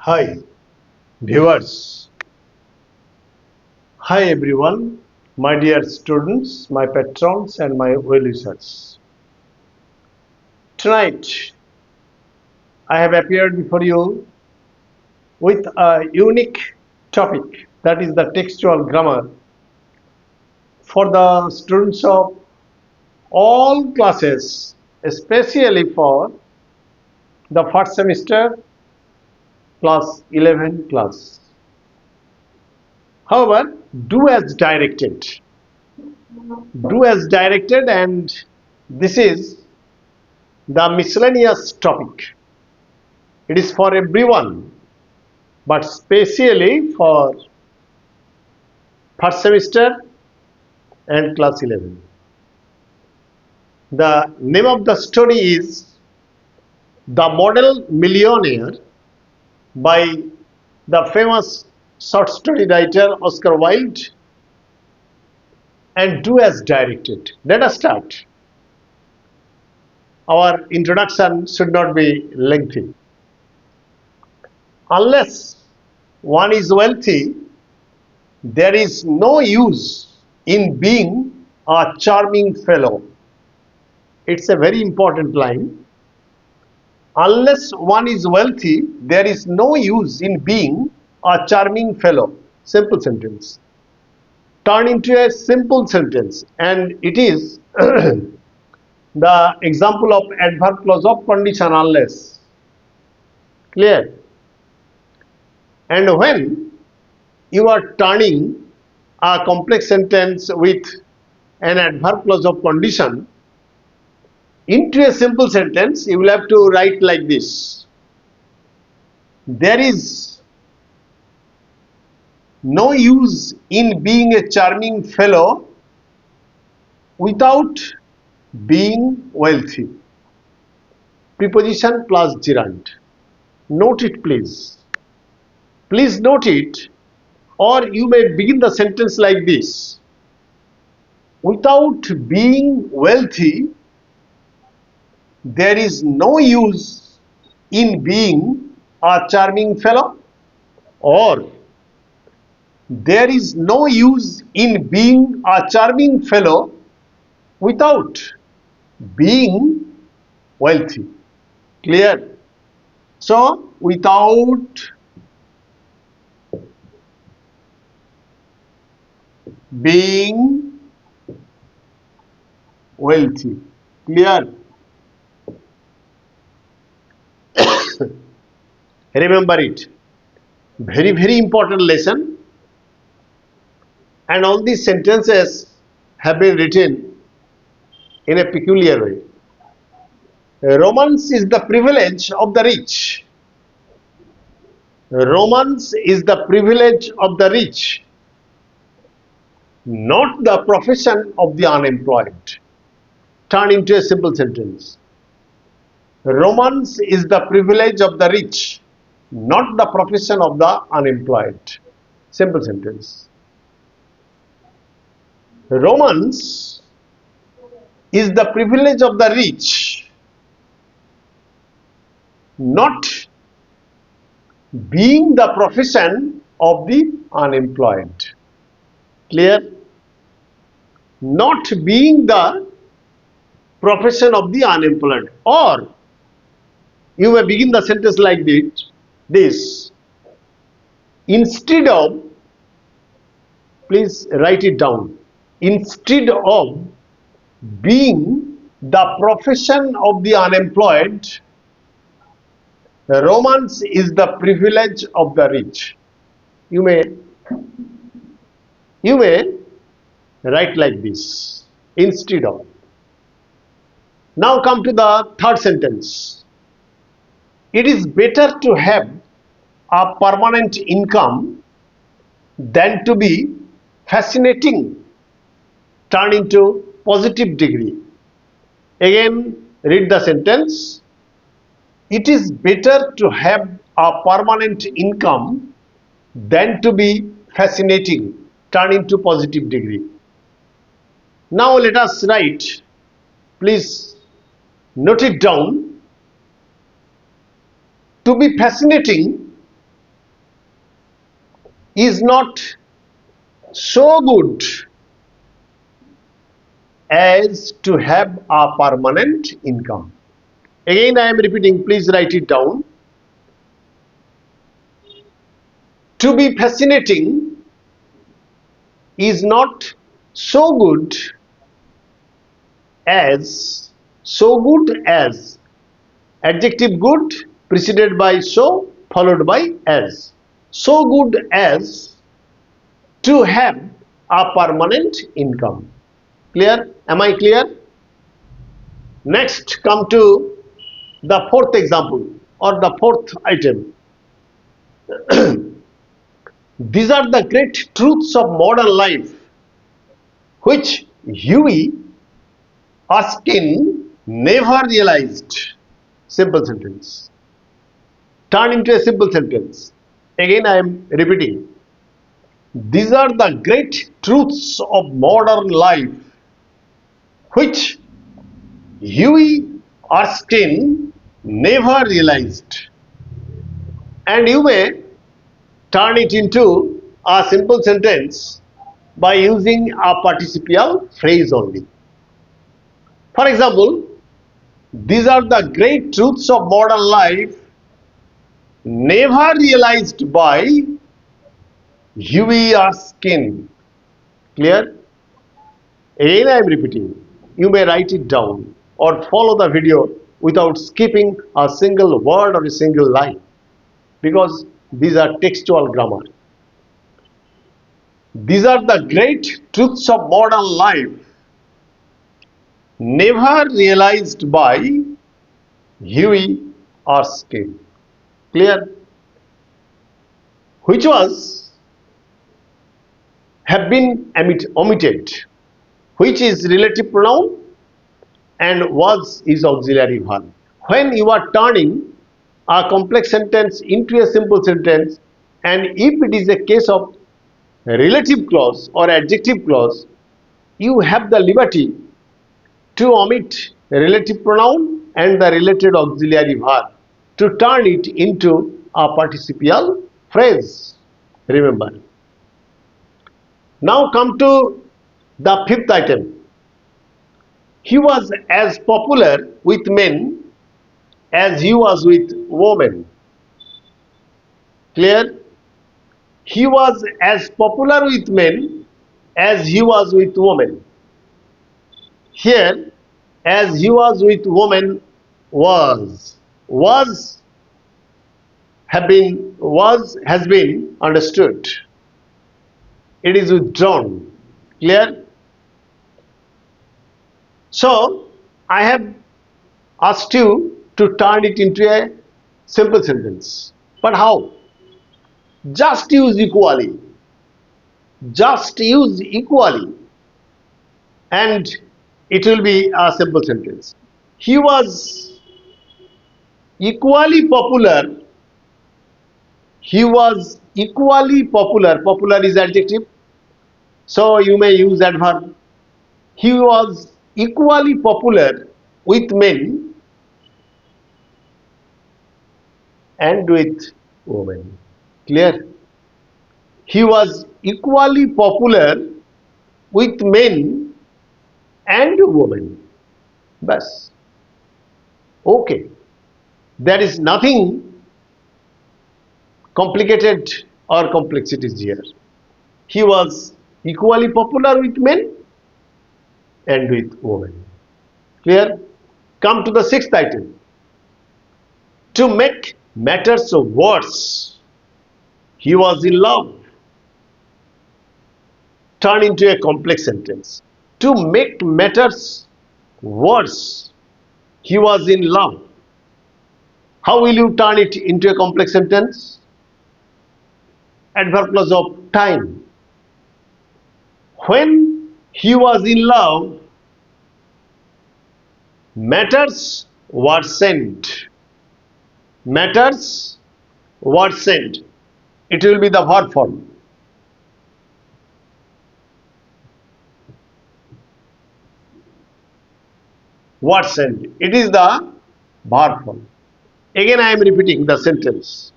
Hi, viewers. Hi, everyone, my dear students, my patrons, and my well-wishers. Tonight, I have appeared before you with a unique topic, that is the textual grammar for the students of all classes, especially for the first semester class 11 class. However, do as directed. Do as directed, and this is the miscellaneous topic. It is for everyone, but specially for first semester and class 11. The name of the story is The Model Millionaire by the famous short story writer Oscar Wilde, and do as directed. Let us start. Our introduction should not be lengthy. Unless one is wealthy, there is no use in being a charming fellow. It's a very important line. Unless one is wealthy, there is no use in being a charming fellow. Simple sentence. Turn into a simple sentence, and it is the example of adverb clause of condition unless. Clear? And when you are turning a complex sentence with an adverb clause of condition into a simple sentence, you will have to write like this. There is no use in being a charming fellow without being wealthy. Preposition plus gerund. Note it, please. Please note it, or you may begin the sentence like this. Without being wealthy, there is no use in being a charming fellow, or there is no use in being a charming fellow without being wealthy. Clear? So, without being wealthy. Clear? Remember it. Very, very important lesson. And all these sentences have been written in a peculiar way. Romance is the privilege of the rich. Romance is the privilege of the rich, not the profession of the unemployed. Turn into a simple sentence. Romance is the privilege of the rich, not the profession of the unemployed. Simple sentence. Romance is the privilege of the rich, not being the profession of the unemployed. Clear? Not being the profession of the unemployed. Or you may begin the sentence like this. Instead of, please write it down. Instead of being the profession of the unemployed, romance is the privilege of the rich. You may write like this. Instead of. Now come to the third sentence. It is better to have a permanent income than to be fascinating. Turn into positive degree. Again, read the sentence. It is better to have a permanent income than to be fascinating. Turn into positive degree. Now let us write. Please note it down. To be fascinating is not so good as to have a permanent income. Again, I am repeating, please write it down. To be fascinating is not so good as, adjective good preceded by so followed by as, so good as to have a permanent income. Clear? Am I clear? Next, come to the fourth example or the fourth item. These are the great truths of modern life which Huey Erskine never realized. Simple sentence. Turn into a simple sentence. Again, I am repeating. These are the great truths of modern life which Huey Erskine never realized. And you may turn it into a simple sentence by using a participial phrase only. For example, these are the great truths of modern life never realized by Huey Erskine. Clear? Again, I am repeating. You may write it down or follow the video without skipping a single word or a single line, because these are textual grammar. These are the great truths of modern life never realized by Huey Erskine. Clear? Which was have been omitted, which is relative pronoun and was is auxiliary verb. When you are turning a complex sentence into a simple sentence, and if it is a case of relative clause or adjective clause, you have the liberty to omit relative pronoun and the related auxiliary verb to turn it into a participial phrase. Remember. Now come to the fifth item. He was as popular with men as he was with women. Clear? He was as popular with men as he was with women. Here, as he was with women was has been understood. It is withdrawn. Clear? So, I have asked you to turn it into a simple sentence. But how? Just use equally. Just use equally. And it will be a simple sentence. He was equally popular. He was equally popular. Popular is adjective, so you may use adverb. He was equally popular with men and with women. Clear? He was equally popular with men and women. Bas. Okay. There is nothing complicated or complexities here. He was equally popular with men and with women. Clear? Come to the sixth item. To make matters worse, he was in love. Turn into a complex sentence. To make matters worse, he was in love. How will you turn it into a complex sentence? Adverb clause of time. When he was in love, matters worsened. Matters worsened. It will be the verb form. Worsened. It is the verb form. Again, I am repeating the sentence.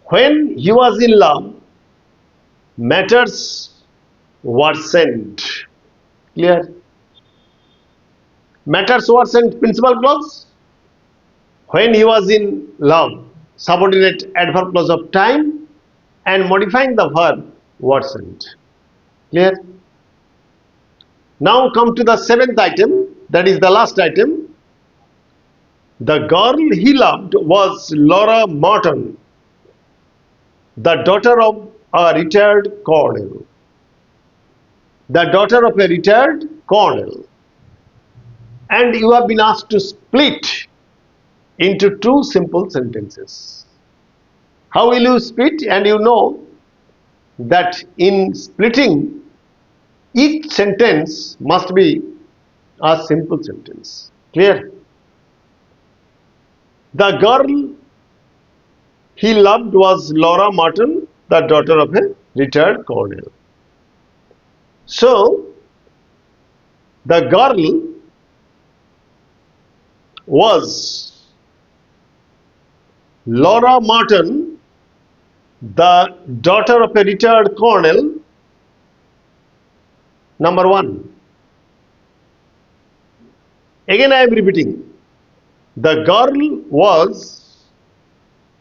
When he was in love, matters worsened. Clear? Matters worsened, principal clause. When he was in love, subordinate adverb clause of time, and modifying the verb worsened. Clear? Now come to the seventh item, that is the last item. The girl he loved was Laura Martin, the daughter of a retired colonel. The daughter of a retired colonel. And you have been asked to split into two simple sentences. How will you split? And you know that in splitting, each sentence must be a simple sentence. Clear? The girl he loved was Laura Martin, the daughter of a retired colonel. So, the girl was Laura Martin, the daughter of a retired colonel. Number one. Again I am repeating. The girl was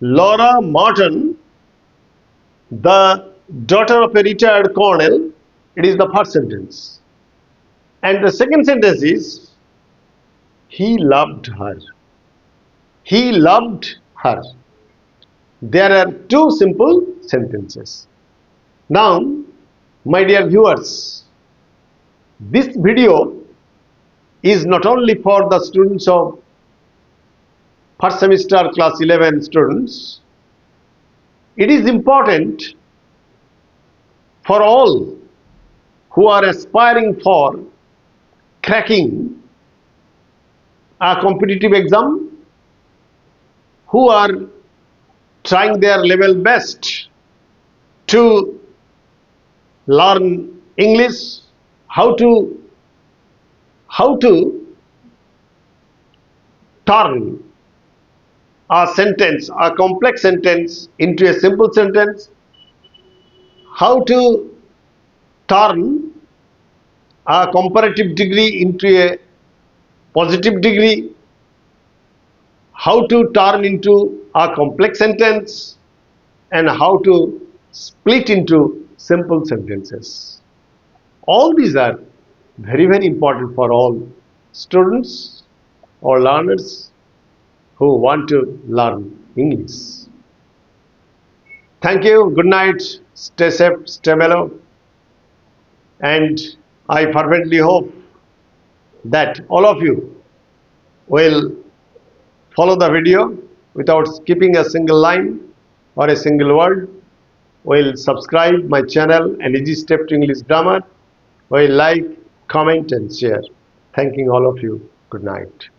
Laura Martin, the daughter of a retired colonel. It is the first sentence. And the second sentence is, he loved her. He loved her. There are two simple sentences. Now, my dear viewers, this video is not only for the students of first semester class 11 students. It is important for all who are aspiring for cracking a competitive exam, who are trying their level best to learn English, how to turn a sentence, a complex sentence into a simple sentence, how to turn a comparative degree into a positive degree, how to turn into a complex sentence, and how to split into simple sentences. All these are very, very important for all students or learners who want to learn English. Thank you. Good night. Stay safe, stay mellow. And I fervently hope that all of you will follow the video without skipping a single line or a single word. Will subscribe my channel and Easy Step to English Grammar. Will like, comment and share. Thanking all of you. Good night.